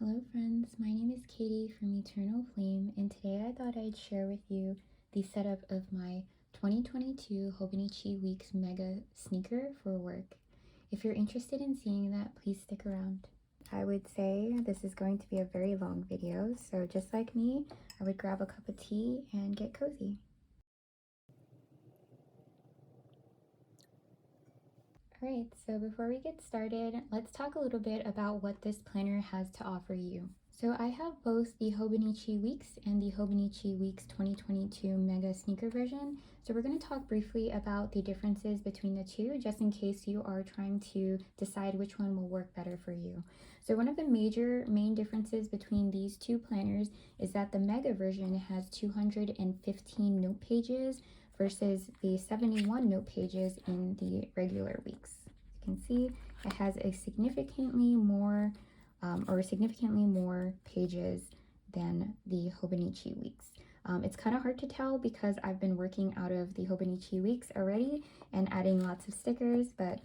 Hello friends, my name is Katie from Eternal Flame, and today I thought I'd share with you the setup of my 2022 Hobonichi Weeks Mega Sneaker for work. If you're interested in seeing that, please stick around. I would say this is going to be a very long video, so just like me, I would grab a cup of tea and get cozy. Alright, so before we get started, let's talk a little bit about what this planner has to offer you. So I have both the Hobonichi Weeks and the Hobonichi Weeks 2022 Mega Sneaker version. So we're going to talk briefly about the differences between the two, just in case you are trying to decide which one will work better for you. So one of the main differences between these two planners is that the Mega version has 215 note pages versus the 71 note pages in the regular weeks. As you can see, it has a significantly more pages than the Hobonichi Weeks. It's kind of hard to tell because I've been working out of the Hobonichi Weeks already and adding lots of stickers, but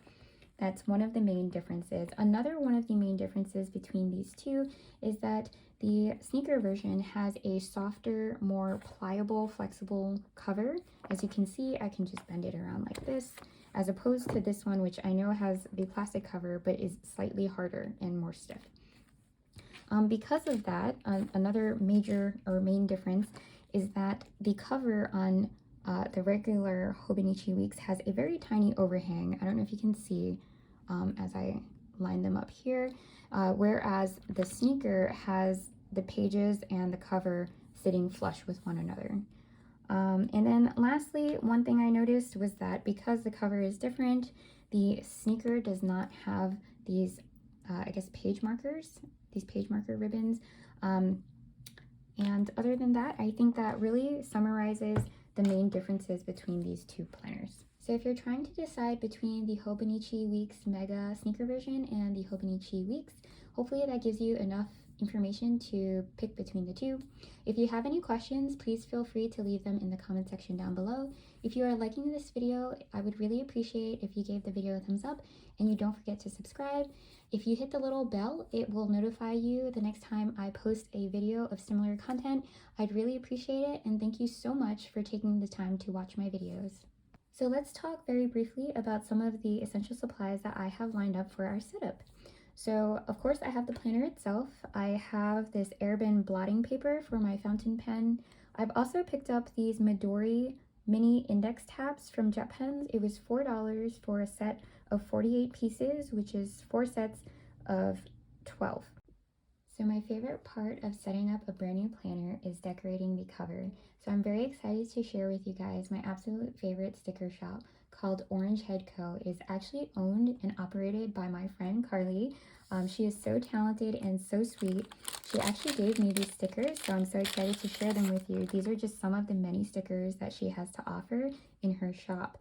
that's one of the main differences. Another one of the main differences between these two is that the sneaker version has a softer, more pliable, flexible cover. As you can see, I can just bend it around like this, as opposed to this one, which I know has the plastic cover, but is slightly harder and more stiff. Because of that, another main difference is that the cover on the regular Hobonichi Weeks has a very tiny overhang. I don't know if you can see as I line them up here, whereas the sneaker has the pages and the cover sitting flush with one another. And then lastly, one thing I noticed was that because the cover is different, the sneaker does not have these, page marker ribbons. And other than that, I think that really summarizes the main differences between these two planners. So if you're trying to decide between the Hobonichi Weeks Mega Sneaker version and the Hobonichi Weeks, hopefully that gives you enough information to pick between the two. If you have any questions, please feel free to leave them in the comment section down below. If you are liking this video, I would really appreciate if you gave the video a thumbs up and you don't forget to subscribe. If you hit the little bell, it will notify you the next time I post a video of similar content. I'd really appreciate it, and thank you so much for taking the time to watch my videos. So let's talk very briefly about some of the essential supplies that I have lined up for our setup. So of course I have the planner itself. I have this Airbin blotting paper for my fountain pen. I've also picked up these Midori mini index tabs from JetPens. It was $4 for a set of 48 pieces, which is 4 sets of 12. So my favorite part of setting up a brand new planner is decorating the cover. So I'm very excited to share with you guys my absolute favorite sticker shop called Orange Head Co. It is actually owned and operated by my friend Carly. She is so talented and so sweet. She actually gave me these stickers, so I'm so excited to share them with you. These are just some of the many stickers that she has to offer in her shop.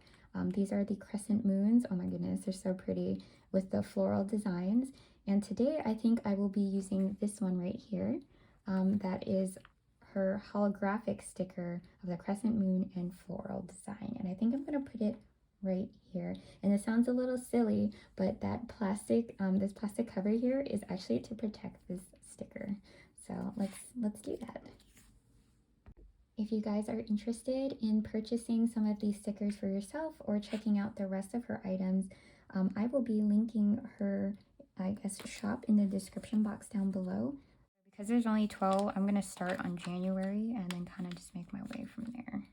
These are the crescent moons. Oh my goodness, they're so pretty with the floral designs. And today I think I will be using this one right here. That is her holographic sticker of the crescent moon and floral design. And I think I'm going to put it right here. And it sounds a little silly, but that plastic, this plastic cover here is actually to protect this sticker. So let's do that. If you guys are interested in purchasing some of these stickers for yourself or checking out the rest of her items, I will be linking her shop in the description box down below. Because there's only 12, I'm going to start on January and then kind of just make my way from there.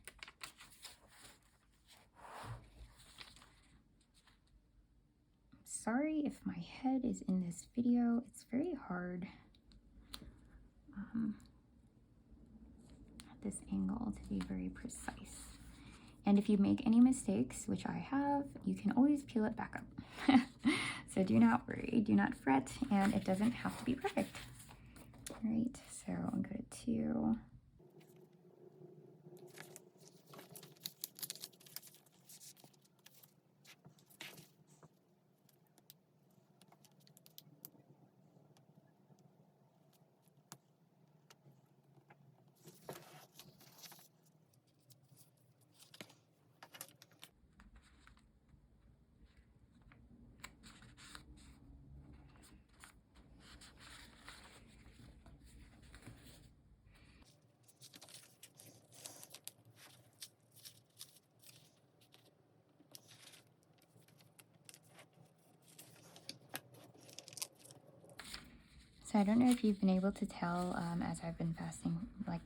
Sorry if my head is in this video. It's very hard at this angle to be very precise. And if you make any mistakes, which I have, you can always peel it back up. So do not worry, do not fret, and it doesn't have to be perfect. All right, so I'll go to 2. So I don't know if you've been able to tell as I've been fasting, like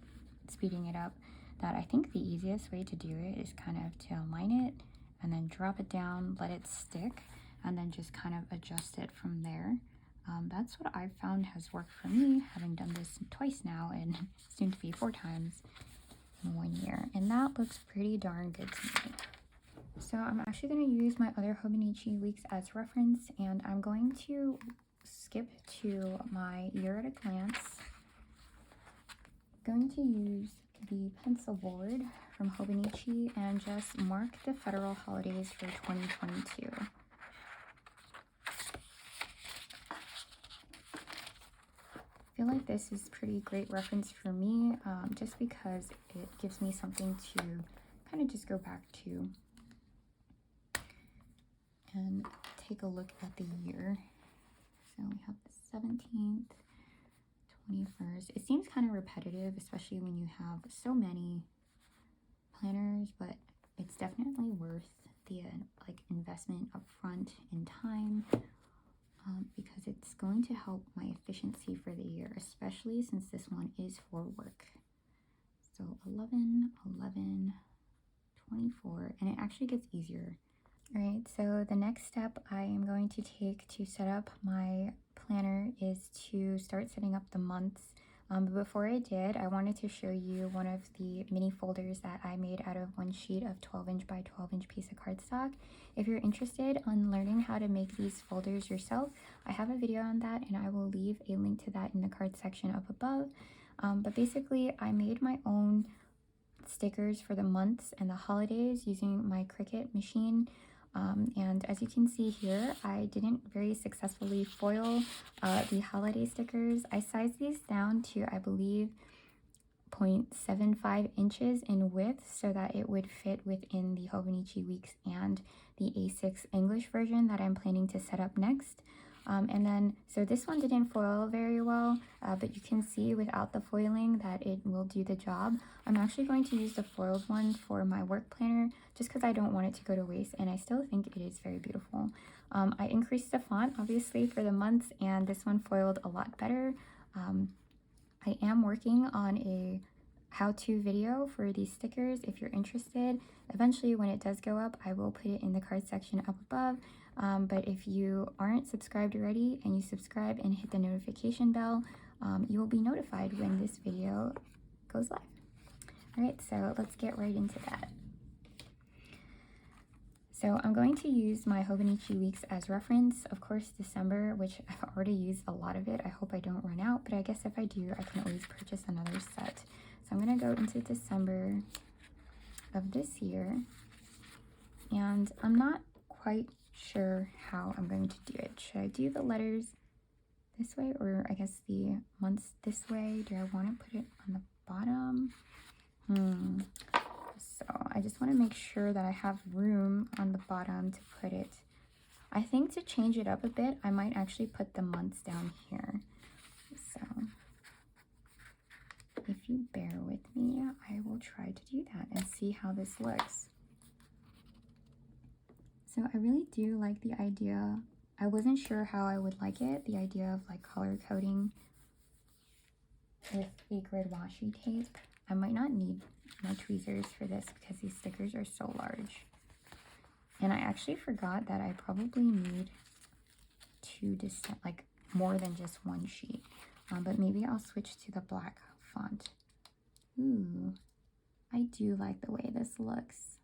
speeding it up, that I think the easiest way to do it is kind of to align it and then drop it down, let it stick, and then just kind of adjust it from there. That's what I've found has worked for me, having done this twice now and soon to be 4 times in 1 year. And that looks pretty darn good to me. So I'm actually going to use my other Hobonichi Weeks as reference, and I'm going to skip to my year at a glance. I'm going to use the pencil board from Hobonichi and just mark the federal holidays for 2022. I feel like this is pretty great reference for me, just because it gives me something to kind of just go back to and take a look at the year. So we have the 17th, 21st. It seems kind of repetitive, especially when you have so many planners, but it's definitely worth the like investment up front in time, because it's going to help my efficiency for the year, especially since this one is for work. So 11, 11, 24, and it actually gets easier. All right, so the next step I am going to take to set up my planner is to start setting up the months. But before I did, I wanted to show you one of the mini folders that I made out of one sheet of 12-inch by 12-inch piece of cardstock. If you're interested in learning how to make these folders yourself, I have a video on that, and I will leave a link to that in the card section up above. But basically, I made my own stickers for the months and the holidays using my Cricut machine. And as you can see here, I didn't very successfully foil the holiday stickers. I sized these down to, I believe, 0.75 inches in width so that it would fit within the Hobonichi Weeks and the A6 English version that I'm planning to set up next. And then, so this one didn't foil very well, but you can see without the foiling that it will do the job. I'm actually going to use the foiled one for my work planner just because I don't want it to go to waste, and I still think it is very beautiful. I increased the font, obviously, for the months, and this one foiled a lot better. I am working on a how-to video for these stickers if you're interested. Eventually, when it does go up, I will put it in the card section up above. But if you aren't subscribed already and you subscribe and hit the notification bell, you will be notified when this video goes live. All right, so let's get right into that. So I'm going to use my Hobonichi Weeks as reference. Of course, December, which I've already used a lot of it. I hope I don't run out, but I guess if I do, I can always purchase another set. So I'm gonna go into December of this year, and I'm not quite sure how I'm going to do it. Should I do the letters this way, or I guess the months this way? Do I want to put it on the bottom? So I just want to make sure that I have room on the bottom to put it. I think to change it up a bit, I might actually put the months down here. So if you bear with me, I will try to do that and see how this looks. So I really do like the idea. I wasn't sure how I would like it, the idea of like color coding with a grid washi tape. I might not need my tweezers for this because these stickers are so large. And I actually forgot that I probably need like more than just one sheet. But maybe I'll switch to the black font. Ooh, I do like the way this looks.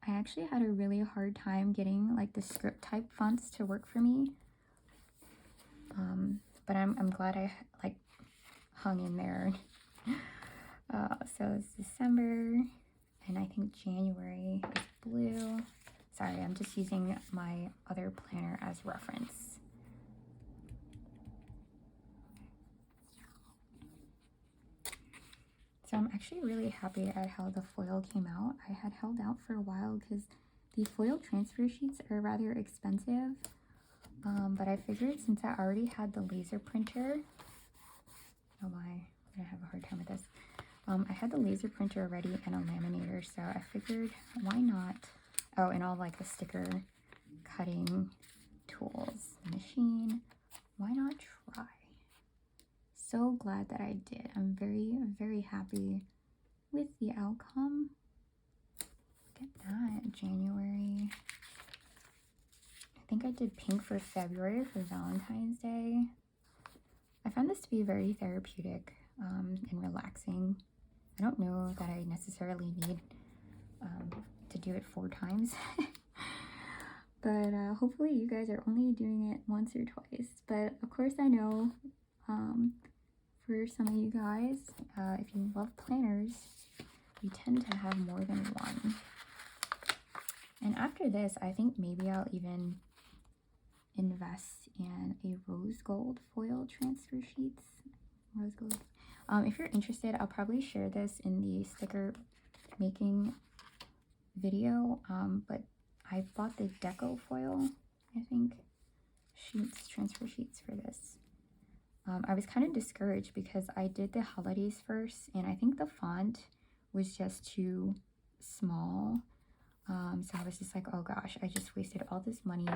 I actually had a really hard time getting like the script type fonts to work for me. But I'm glad I like hung in there. So it's December, and I think January is blue. Sorry, I'm just using my other planner as reference. So I'm actually really happy at how the foil came out. I had held out for a while because the foil transfer sheets are rather expensive. But I figured since I already had the laser printer, oh my, I'm gonna have a hard time with this. I had the laser printer already and a laminator, so I figured why not? Oh, and all like the sticker cutting tools, the machine. Why not try? so glad that I did. I'm very, very happy with the outcome. Look at that, January. I think I did pink for February for Valentine's Day. I found this to be very therapeutic and relaxing. I don't know that I necessarily need to do it 4 times. But hopefully you guys are only doing it once or twice. But of course I know for some of you guys, if you love planners, you tend to have more than one. And after this, I think maybe I'll even invest in a rose gold foil transfer sheets. Rose gold. If you're interested, I'll probably share this in the sticker making video. But I bought the deco foil, I think, sheets, transfer sheets for this. I was kind of discouraged because I did the holidays first, and I think the font was just too small. So I was just like, oh gosh, I just wasted all this money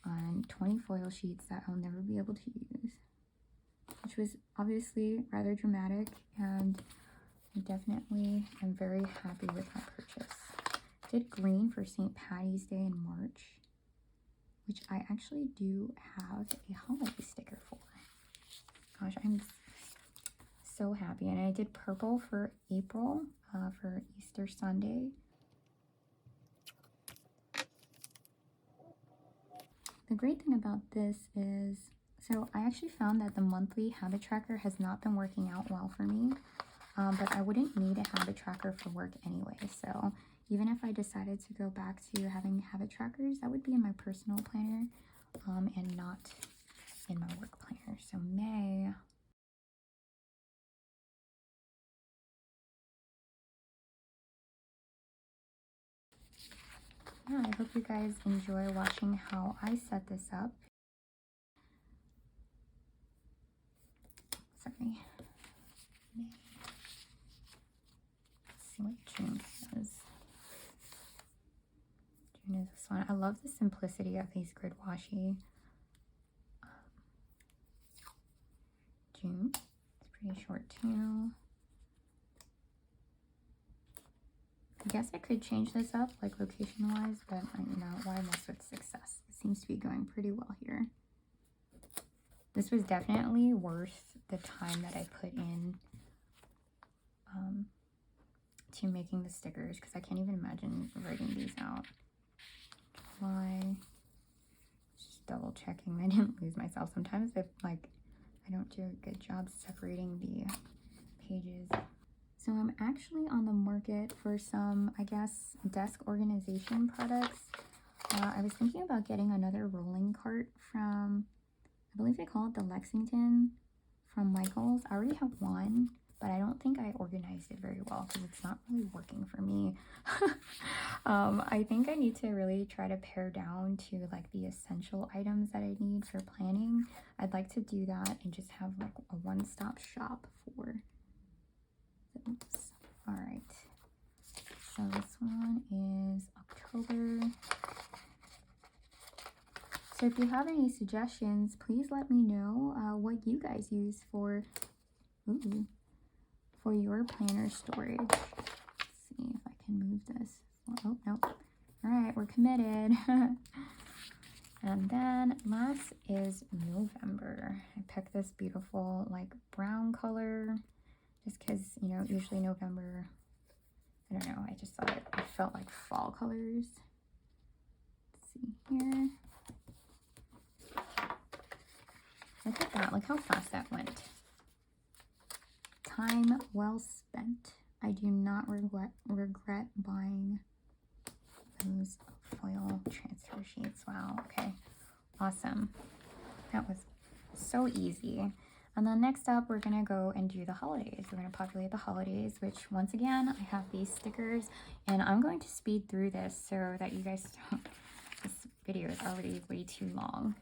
on 20 foil sheets that I'll never be able to use, which was obviously rather dramatic, and I definitely am very happy with my purchase. Did green for St. Patty's Day in March, which I actually do have a holiday sticker for. Gosh, I'm so happy. And I did purple for April for Easter Sunday. The great thing about this is, so I actually found that the monthly habit tracker has not been working out well for me, but I wouldn't need a habit tracker for work anyway. So even if I decided to go back to having habit trackers, that would be in my personal planner and not in my work planner. So May. Yeah, I hope you guys enjoy watching how I set this up. Sorry. Let's see what June says. June is this one. I love the simplicity of these grid washi. June. It's pretty short too. I guess I could change this up, like location-wise, but you know, why mess with success? It seems to be going pretty well here. This was definitely worth the time that I put in to making the stickers, because I can't even imagine writing these out. Why? Just double checking I didn't lose myself. Sometimes if like I don't do a good job separating the pages. So I'm actually on the market for some, I guess, desk organization products. I was thinking about getting another rolling cart from, I believe they call it the Lexington from Michaels. I already have one, but I don't think I organized it very well because it's not really working for me. I think I need to really try to pare down to like the essential items that I need for planning. I'd like to do that and just have like a one-stop shop for. Oops. All right. So this one is October. So if you have any suggestions, please let me know what you guys use for your planner storage. Let's see if I can move this. Oh, no. All right, we're committed. And then last is November. I picked this beautiful like brown color just because, you know, usually November, I don't know, I just thought it felt like fall colors. Let's see here. Look at that, look how fast that went. Time well spent. I do not regret buying those foil transfer sheets. Wow, okay, awesome. That was so easy. And then next up, we're gonna go and do the holidays. We're gonna populate the holidays, which once again, I have these stickers, and I'm going to speed through this so that you guys don't, this video is already way too long.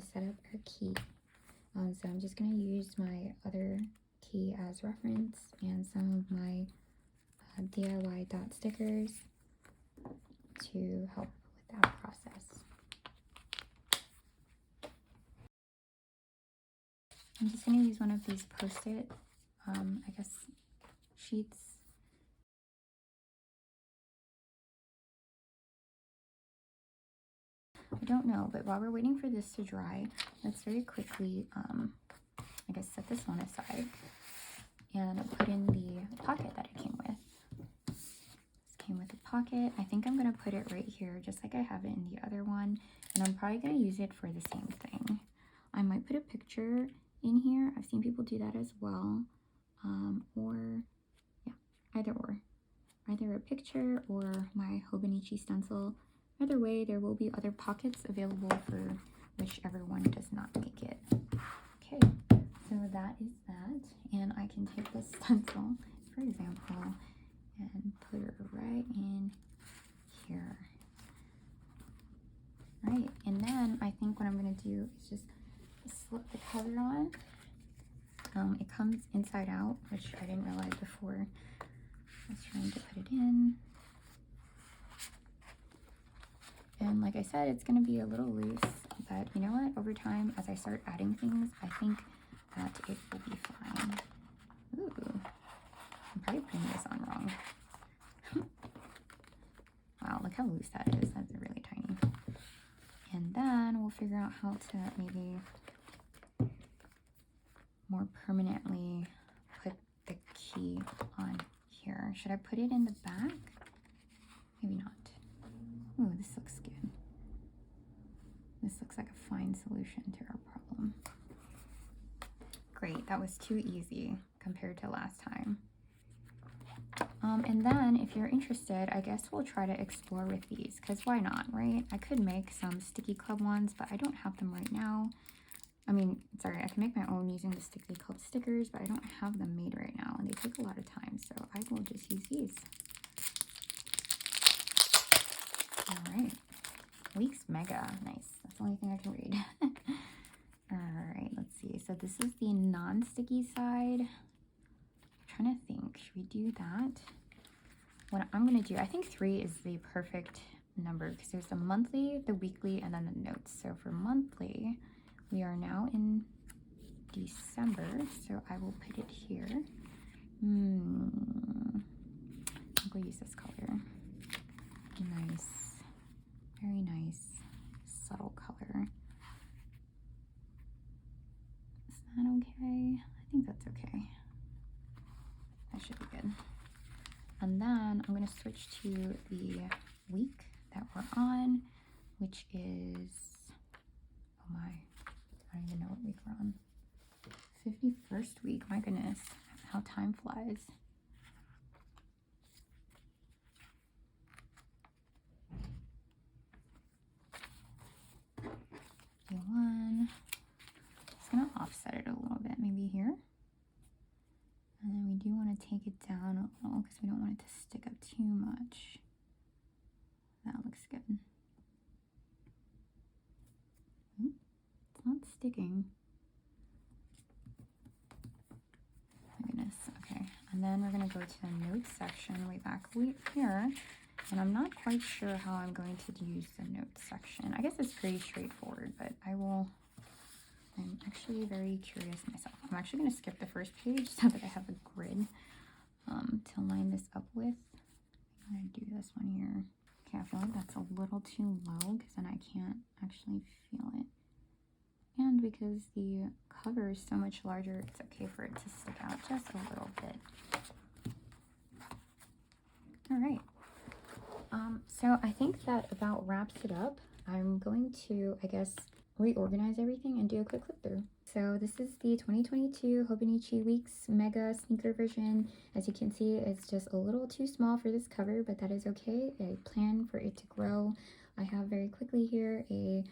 to set up our key. So I'm just going to use my other key as reference and some of my DIY dot stickers to help with that process. I'm just going to use one of these post-it, I guess, sheets. I don't know, but while we're waiting for this to dry, let's very quickly, I guess, set this one aside and put in the pocket that it came with. This came with a pocket. I think I'm going to put it right here, just like I have it in the other one, and I'm probably going to use it for the same thing. I might put a picture in here. I've seen people do that as well, or yeah, either a picture or my Hobonichi stencil. Either way, there will be other pockets available for whichever one does not make it. Okay, so that is that, and I can take this stencil, for example, and put it right in here. Right, and then I think what I'm going to do is just slip the cover on. It comes inside out, which I didn't realize before I was trying to put it in. And like I said, it's going to be a little loose, but you know what? Over time, as I start adding things, I think that it will be fine. Ooh, I'm probably putting this on wrong. Wow, look how loose that is. That's really tiny. And then we'll figure out how to maybe more permanently put the key on here. Should I put it in the back? Maybe not. Ooh, this looks good. This looks like a fine solution to our problem. Great, that was too easy compared to last time. And then if you're interested, I guess we'll try to explore with these, because why not, right? I could make some sticky club ones, but I don't have them right now. I mean, sorry, I can make my own using the sticky club stickers, but I don't have them made right now, and they take a lot of time, so I will just use these. All right, Weeks Mega, nice. That's the only thing I can read. All right, let's see. So this is the non-sticky side. I'm trying to think, should we do that? What I'm gonna do, I think 3 is the perfect number because there's the monthly, the weekly, and then the notes. So for monthly, we are now in December, so I will put it here. I'm gonna use this color. Nice, very nice, subtle color. Is that okay? I think that's okay. That should be good. And then I'm going to switch to the week that we're on, which is, oh my, I don't even know what week we're on. 51st week, my goodness, how time flies. One. Just gonna offset it a little bit, maybe here. And then we do want to take it down a little because we don't want it to stick up too much. That looks good. Ooh, it's not sticking. My goodness, okay. And then we're gonna go to the notes section way back here. And I'm not quite sure how I'm going to use the notes section. I guess it's pretty straightforward, but I'm actually very curious myself. I'm actually going to skip the first page so that I have a grid to line this up with. I'm going to do this one here. Okay, I feel like that's a little too low because then I can't actually feel it. And because the cover is so much larger, it's okay for it to stick out just a little bit. All right. So I think that about wraps it up. I'm going to, I guess, reorganize everything and do a quick flip through. So this is the 2022 Hobonichi Weeks Mega Sneaker version. As you can see, it's just a little too small for this cover, but that is okay. I plan for it to grow. I have very quickly here a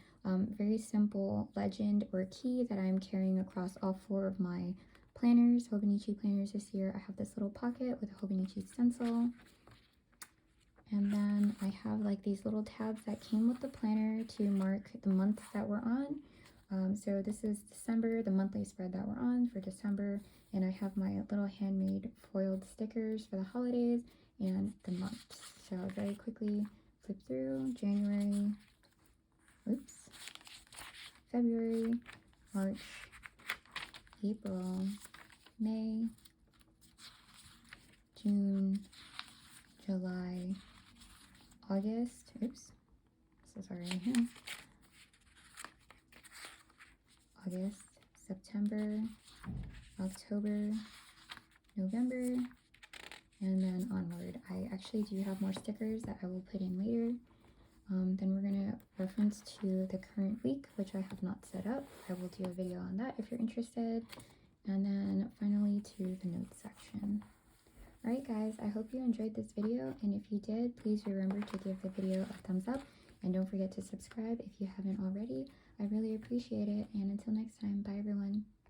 very simple legend or key that I'm carrying across all 4 of my planners, Hobonichi planners this year. I have this little pocket with a Hobonichi stencil. And then I have like these little tabs that came with the planner to mark the months that we're on. So this is December, the monthly spread that we're on for December, and I have my little handmade foiled stickers for the holidays and the months. So I'll very quickly flip through January, oops, February, March, April, May, June, July, August, oops, so sorry, August, September, October, November, and then onward. I actually do have more stickers that I will put in later. Then we're going to reference to the current week, which I have not set up. I will do a video on that if you're interested. And then finally to the notes section. Alright guys, I hope you enjoyed this video, and if you did, please remember to give the video a thumbs up, and don't forget to subscribe if you haven't already. I really appreciate it, and until next time, bye everyone.